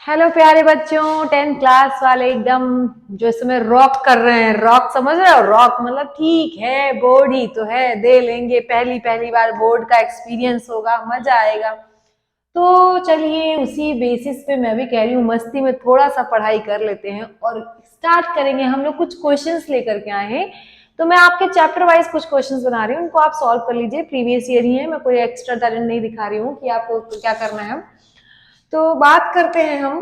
Hello प्यारे बच्चों, 10th class वाले एकदम जो इस समय रॉक कर रहे हैं। रॉक समझ रहे हो? रॉक मतलब ठीक है, बोर्ड ही तो है, दे लेंगे। पहली पहली बार बोर्ड का एक्सपीरियंस होगा, मजा आएगा। तो चलिए उसी बेसिस पे मैं भी कह रही हूँ, मस्ती में थोड़ा सा पढ़ाई कर लेते हैं और स्टार्ट करेंगे। हम लोग कुछ क्वेश्चंस लेकर के आए हैं, तो मैं आपके चैप्टर वाइज कुछ क्वेश्चंस बना रही हूँ, उनको आप सॉल्व कर लीजिए। प्रीवियस ईयर ही है, मैं कोई एक्स्ट्रा टैलेंट नहीं दिखा रही हूँ कि आपको क्या करना है। तो बात करते हैं हम।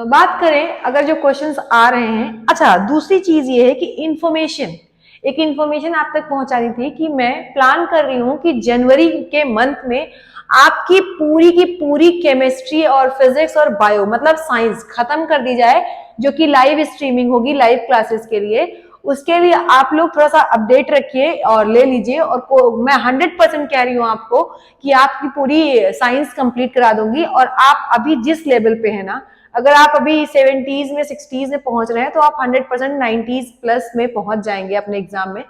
बात करें अगर जो क्वेश्चंस आ रहे हैं। अच्छा, दूसरी चीज ये है कि इंफॉर्मेशन आप तक पहुंचानी थी कि मैं प्लान कर रही हूं कि जनवरी के मंथ में आपकी पूरी की पूरी केमिस्ट्री और फिजिक्स और बायो मतलब साइंस खत्म कर दी जाए, जो कि लाइव स्ट्रीमिंग होगी लाइव क्लासेस के लिए। उसके लिए आप लोग थोड़ा सा अपडेट रखिए और ले लीजिए। और मैं 100% कह रही हूँ आपको कि आपकी पूरी साइंस कंप्लीट करा दूंगी। और आप अभी जिस लेवल पे है ना, अगर आप अभी 70s में 60s में पहुंच रहे हैं तो आप 100% 90s प्लस में पहुंच जाएंगे अपने एग्जाम में।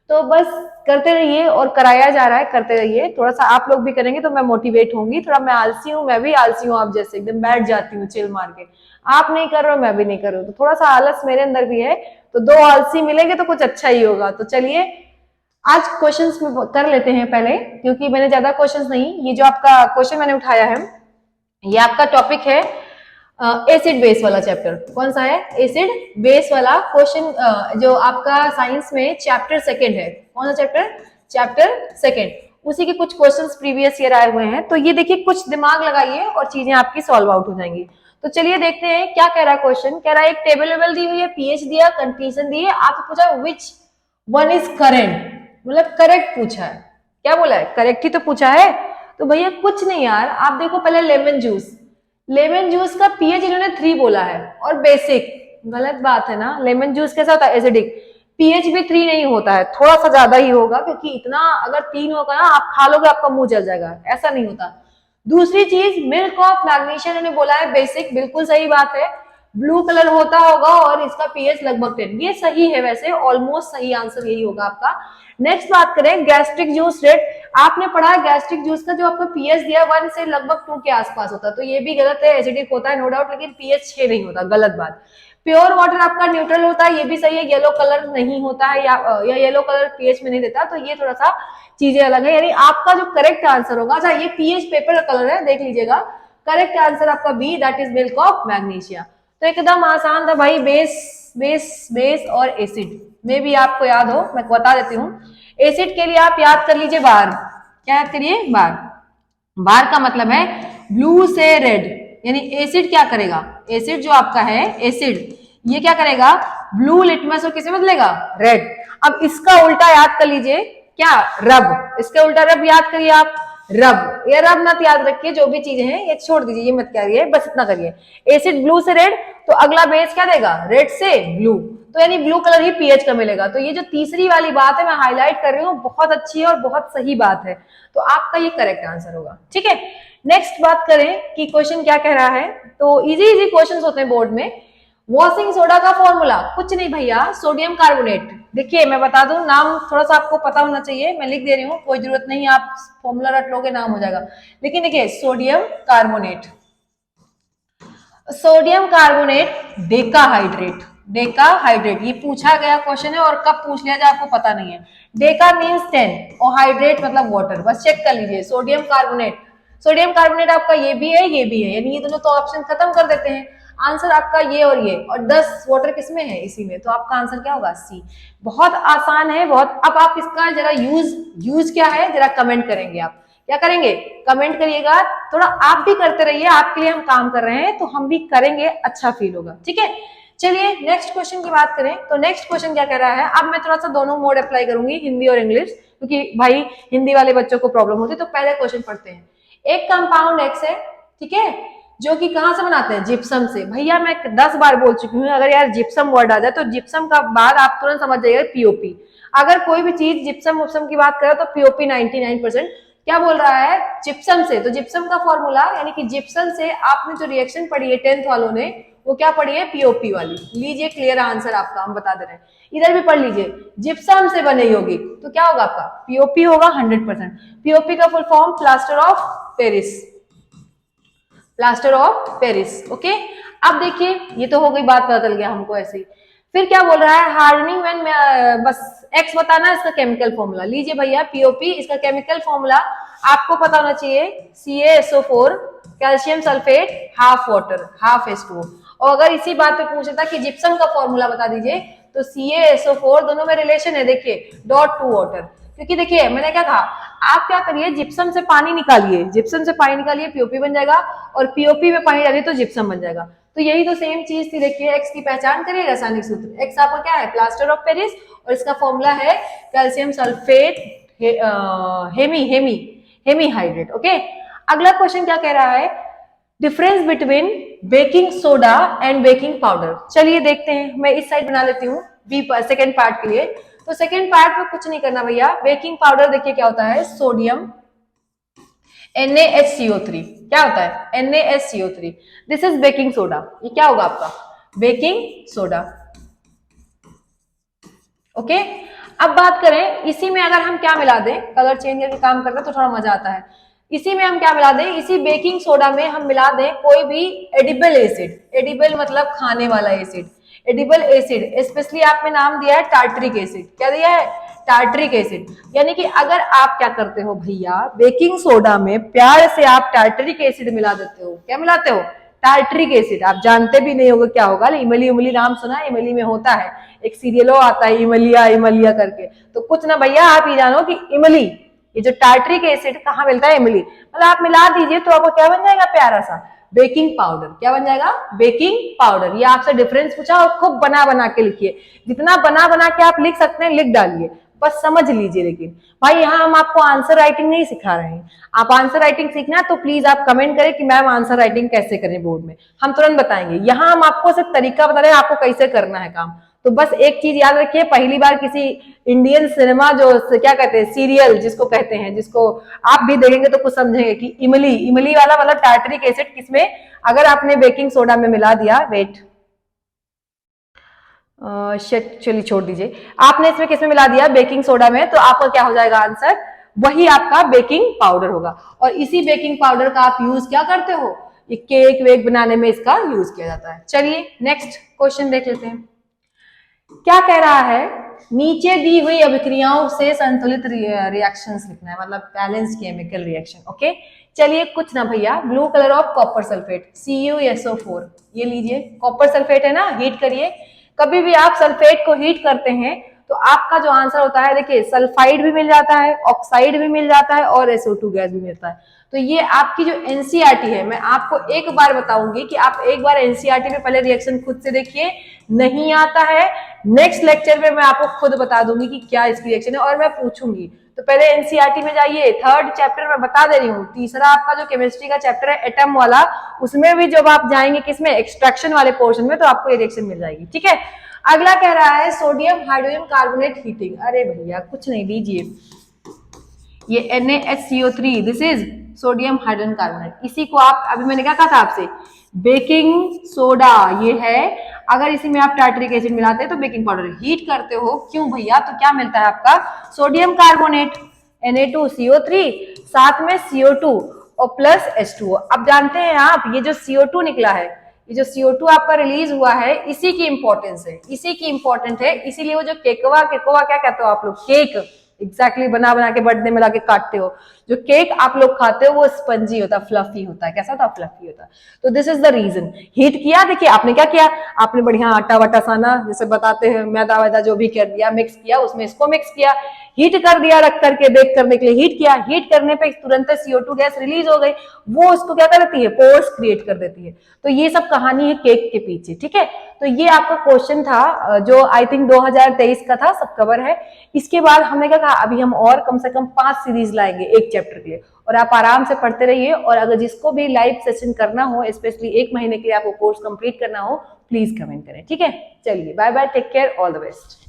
तो बस करते रहिए, और कराया जा रहा है, करते रहिए। थोड़ा सा आप लोग भी करेंगे तो मैं मोटिवेट होंगी। थोड़ा मैं आलसी हूँ, मैं भी आलसी हूँ आप जैसे, एकदम बैठ जाती हूँ चिल मार के। आप नहीं कर रहे हो, मैं भी नहीं कर रही हूँ, तो थोड़ा सा आलस मेरे अंदर भी है। तो दो आलसी मिलेंगे तो कुछ अच्छा ही होगा। तो चलिए आज क्वेश्चंस में कर लेते हैं पहले, क्योंकि मैंने ज्यादा क्वेश्चंस नहीं, ये जो आपका क्वेश्चन मैंने उठाया है, ये आपका टॉपिक है एसिड बेस वाला चैप्टर। कौन सा है? एसिड बेस वाला क्वेश्चन, जो आपका साइंस में चैप्टर सेकंड है। कौन सा चैप्टर? Chapter second. उसी के कुछ क्वेश्चंस प्रीवियस ईयर आए हुए हैं। तो ये देखिए, कुछ दिमाग लगाइए और चीजें आपकी सॉल्व आउट हो जाएंगी। तो चलिए देखते हैं क्या कह रहा है क्वेश्चन। कह रहा है एक टेबल वेबल दी हुई है, पीएच दिया, कंक्लूजन दी है, आपसे पूछा विच वन इज करेंट, मतलब करेक्ट पूछा है। क्या बोला है? करेक्ट ही तो पूछा है। तो भैया कुछ नहीं यार, आप देखो पहले लेमन जूस का पीएच इन्होंने 3 बोला है और बेसिक। गलत बात है ना। लेमन जूस कैसा होता है? एसिडिक। पीएच भी 3 नहीं होता है, थोड़ा सा ज्यादा ही होगा, क्योंकि इतना अगर 3 होगा ना आप खा लोगे आपका मुंह जल जाएगा, ऐसा नहीं होता। दूसरी चीज, मिल्क ऑफ मैग्नीशिया इन्होंने बोला है बेसिक, बिल्कुल सही बात है। ब्लू कलर होता होगा और इसका पीएच लगभग 10, ये सही है। वैसे ऑलमोस्ट सही आंसर यही होगा आपका। नेक्स्ट बात करें गैस्ट्रिक जूस रेट। आपने पढ़ा है गैस्ट्रिक जूस का जो आपको पीएच दिया 1 से लगभग 2 के आसपास होता है, तो ये भी गलत है। एसिडिक होता है नो डाउट, लेकिन पीएच 6 नहीं होता, गलत बात। प्योर वाटर आपका न्यूट्रल होता है, ये भी सही है। येलो कलर नहीं होता है, या येलो कलर पीएच में नहीं देता, तो ये थोड़ा सा चीजें अलग है। यानी आपका जो करेक्ट आंसर होगा, अच्छा ये पीएच पेपर का कलर है, देख लीजिएगा। करेक्ट आंसर आपका B, that is milk of magnesia. तो एकदम आसान था भाई। बेस बेस बेस और एसिड में भी आपको याद हो, मैं बता देती हूँ। एसिड के लिए आप याद कर लीजिए बार। क्या याद करिए? बार। बार का मतलब है ब्लू से रेड, यानी एसिड क्या करेगा? एसिड जो आपका है, एसिड ये क्या करेगा? ब्लू लिटमस को किसे बदलेगा? रेड। अब इसका उल्टा याद कर लीजिए। क्या? रब। इसका उल्टा रब याद करिए आप। रब, ये रब मत याद रखिए, जो भी चीजें हैं ये छोड़ दीजिए, ये मत करिए, बस इतना करिए। एसिड ब्लू से रेड, तो अगला बेस क्या देगा? रेड से ब्लू, तो यानी ब्लू कलर ही पीएच का मिलेगा। तो ये जो तीसरी वाली बात है मैं हाईलाइट कर रही हूँ, बहुत अच्छी है और बहुत सही बात है। तो आपका ये करेक्ट आंसर होगा। ठीक है, नेक्स्ट बात करें कि क्वेश्चन क्या कह रहा है। तो इजी इजी क्वेश्चंस होते हैं बोर्ड में। वॉशिंग सोडा का फॉर्मूला कुछ नहीं भैया, सोडियम कार्बोनेट। देखिए मैं बता दूं, नाम थोड़ा सा आपको पता होना चाहिए, मैं लिख दे रही हूँ, कोई जरूरत नहीं, आप फॉर्मूला रट लोगे नाम हो जाएगा। लेकिन देखिए sodium carbonate, sodium carbonate decahydrate. Decahydrate ये पूछा गया क्वेश्चन है, और कब पूछ लिया जाए आपको पता नहीं है। डेका मीन्स 10 और हाइड्रेट मतलब वाटर, बस चेक कर लीजिए। सोडियम कार्बोनेट, सोडियम कार्बोनेट आपका ये भी है, ये भी है, यानी ये दोनों तो ऑप्शन खत्म कर देते हैं। आंसर आपका ये और ये, और 10 वाटर किसमें है? इसी में। तो आपका आंसर क्या होगा? सी। बहुत आसान है, बहुत। अब आप इसका जरा यूज क्या है जरा कमेंट करेंगे आप, क्या करेंगे? कमेंट करिएगा। थोड़ा आप भी करते रहिए, आपके लिए हम काम कर रहे हैं, तो हम भी करेंगे, अच्छा फील होगा। ठीक है, चलिए नेक्स्ट क्वेश्चन की बात करें। तो नेक्स्ट क्वेश्चन क्या कह रहा है, अब मैं थोड़ा सा दोनों मोड अप्लाई करूंगी, हिंदी और इंग्लिश, क्योंकि भाई हिंदी वाले बच्चों को प्रॉब्लम होती है। तो पहले क्वेश्चन पढ़ते हैं। एक कंपाउंड एक्स है, ठीक है, जो कि कहां से बनाते हैं? जिप्सम से। भैया मैं 10 बार बोल चुकी हूँ, अगर यार जिप्सम वर्ड आ जाए तो जिप्सम का बाद आप तुरंत समझ जाइएगा पीओपी। अगर कोई भी चीज जिप्सम उपसम की बात करें तो पीओपी 99%। क्या बोल रहा है? जिप्सम से। तो जिप्सम का फॉर्मूला, यानी कि जिप्सम से आपने जो रिएक्शन पढ़ी है 10th वालों ने, वो क्या पढ़ी है? पीओपी वाली। लीजिए क्लियर आंसर आपका, हम बता दे रहे हैं। इधर भी पढ़ लीजिए, जिप्सम से बने होगी, तो क्या होगा आपका? पीओपी होगा 100%। पीओपी का full form plaster of Paris. Plaster of Paris. Okay, अब देखिए ये तो हो गई बात, पता चल गया हमको ऐसे ही। फिर क्या बोल रहा है, हार्डनिंग व्हेन, बस एक्स बताना इसका केमिकल फॉर्मूला। लीजिए भैया पीओपी, इसका केमिकल फॉर्मूला आपको पता होना चाहिए, CaSO4 calcium sulphate half water half H2O। और अगर इसी बात पे पूछा था कि जिप्सम का फॉर्मूला बता दीजिए, तो CaSO4 दोनों में रिलेशन है, देखिए डॉट टू वाटर। क्योंकि देखिए मैंने क्या कहा, आप क्या करिए जिप्सम से पानी निकालिए, जिप्सम से पानी निकालिए पीओपी बन जाएगा, और पीओपी में पानी डालिए तो जिप्सम बन जाएगा। तो यही तो सेम चीज थी। देखिए एक्स की पहचान करिए, रासायनिक सूत्र। एक्स आपका क्या है, प्लास्टर ऑफ पेरिस, और इसका फॉर्मूला है कैल्शियम सल्फेट हेमीहाइड्रेट। ओके, अगला क्वेश्चन क्या कह रहा है, difference between baking soda and baking powder. चलिए देखते हैं, मैं इस साइड बना लेती हूँ बी सेकेंड पार्ट के लिए। तो सेकेंड पार्ट में कुछ नहीं करना भैया, बेकिंग पाउडर देखिए क्या होता है, सोडियम NaHCO3, क्या होता है NaHCO3, this is baking soda. ये क्या होगा आपका बेकिंग सोडा। ओके, अब बात करें इसी में अगर हम क्या मिला दें, कलर चेंज करके काम करते हैं तो थोड़ा मजा आता है। इसी में हम क्या मिला दें, इसी बेकिंग सोडा में हम मिला दें कोई भी एडिबल एसिड, एडिबल मतलब खाने वाला एसिड, एडिबल एसिड, स्पेशली आपने नाम दिया है टार्टरिक एसिड। क्या दिया है, टार्टरिक एसिड। यानी कि अगर आप क्या करते हो भैया, बेकिंग सोडा में प्यार से आप टार्टरिक एसिड मिला देते हो, क्या मिलाते हो, टार्टरिक एसिड। आप जानते भी नहीं होगा क्या होगा, इमली उमली नाम सुना, इमली में होता है, एक सीरियल आता है इमलिया इमलिया करके। तो कुछ ना भैया, आप ये जानो कि इमली, ये जो टार्टरिक एसिड कहाँ मिलता है, इमली। मतलब आप मिला दीजिए तो आपको क्या बन जाएगा, प्यारा सा बेकिंग पाउडर। क्या बन जाएगा, बेकिंग पाउडर। ये आपसे डिफरेंस पूछा और खूब बना बना के लिखिए, जितना बना बना के आप लिख सकते हैं लिख डालिए, बस समझ लीजिए। लेकिन भाई यहाँ हम आपको आंसर राइटिंग नहीं सिखा रहे हैं। आप आंसर राइटिंग सीखना है तो प्लीज आप कमेंट करें कि मैम आंसर राइटिंग कैसे करें बोर्ड में, हम तुरंत बताएंगे। यहाँ हम आपको सिर्फ तरीका बता रहे हैं आपको कैसे करना है काम। तो बस एक चीज याद रखिए, पहली बार किसी इंडियन सिनेमा जो क्या कहते हैं, सीरियल जिसको कहते हैं, जिसको आप भी देखेंगे तो कुछ समझेंगे कि इमली, इमली वाला मतलब टार्टरिक एसिड किसमें, अगर आपने बेकिंग सोडा में मिला दिया, वेट चलिए छोड़ दीजिए, आपने इसमें किसमें मिला दिया, बेकिंग सोडा में, तो आपका क्या हो जाएगा आंसर, वही आपका बेकिंग पाउडर होगा। और इसी बेकिंग पाउडर का आप यूज क्या करते हो, केक वेक बनाने में इसका यूज किया जाता है। चलिए नेक्स्ट क्वेश्चन देख लेते हैं, क्या कह रहा है, नीचे दी हुई अभिक्रियाओं से संतुलित रिएक्शंस लिखना है, मतलब बैलेंस केमिकल रिएक्शन। ओके, चलिए कुछ ना भैया, blue colour of copper sulphate CuSO4, ये लीजिए कॉपर सल्फेट है ना, हीट करिए। कभी भी आप सल्फेट को हीट करते हैं तो आपका जो आंसर होता है, देखिए सल्फाइड भी मिल जाता है, ऑक्साइड भी मिल जाता है, और SO2 गैस भी मिलता है। तो ये आपकी जो एनसीईआरटी है, मैं आपको एक बार बताऊंगी कि आप एक बार एनसीईआरटी में पहले रिएक्शन खुद से देखिए, नहीं आता है नेक्स्ट लेक्चर में मैं आपको खुद बता दूंगी कि क्या इसकी रिएक्शन है, और मैं पूछूंगी। तो पहले एनसीईआरटी में जाइए, थर्ड चैप्टर में बता दे रही हूँ, तीसरा आपका जो केमिस्ट्री का चैप्टर है एटम वाला, उसमें भी जब आप जाएंगे किसमें, एक्सट्रैक्शन वाले पोर्शन में, तो आपको ये रिएक्शन मिल जाएगी। ठीक है, अगला कह रहा है सोडियम हाइड्रोजन कार्बोनेट हीटिंग। अरे भैया कुछ नहीं, लीजिए ये NaHCO3, this is sodium hydrogen carbonate. इसी को आप, अभी मैंने क्या कहा था आपसे, बेकिंग सोडा ये है, अगर इसी में आप टार्टरिक एसिड मिलाते हैं तो बेकिंग पाउडर, हीट करते हो क्यों भैया, तो क्या मिलता है आपका सोडियम कार्बोनेट Na2CO3, साथ में CO2 और प्लस H2O। अब जानते हैं आप, ये जो CO2 निकला है, ये जो CO2 आपका रिलीज हुआ है, इसी की इंपॉर्टेंस है, इसी की इंपॉर्टेंट है। इसीलिए वो जो केकवा केकवा क्या कहते हो आप लोग, केक एग्जैक्टली बना बना के बर्थडे में लाके काटते हो, जो केक आप लोग खाते हो वो स्पंजी होता है, फ्लफी होता है। कैसा होता है, फ्लफी होता है। तो this is the reason. Heat किया, देखिए आपने क्या किया, आपने बढ़िया आटा वाटा साना, जैसे बताते हैं मैदा वैदा जो भी कर दिया, मिक्स किया, उसमें इसको मिक्स किया, हीट कर दिया, रख करके बेक करने के लिए हीट किया, हीट करने पे तुरंत CO2 गैस रिलीज हो गई, वो उसको क्या कर देती है, पोर्स क्रिएट कर देती है। तो ये सब कहानी है केक के पीछे। ठीक है, तो ये आपका क्वेश्चन था जो आई थिंक 2023 का था, सब कवर है। इसके बाद हमने क्या कहा, अभी हम और कम से कम 5 सीरीज लाएंगे एक चैप्टर के लिए, और आप आराम से पढ़ते रहिए। और अगर जिसको भी लाइव सेशन करना हो, स्पेशली 1 महीने के लिए आपको कोर्स कंप्लीट करना हो, प्लीज कमेंट करें। ठीक है, चलिए bye bye, take care, all the best.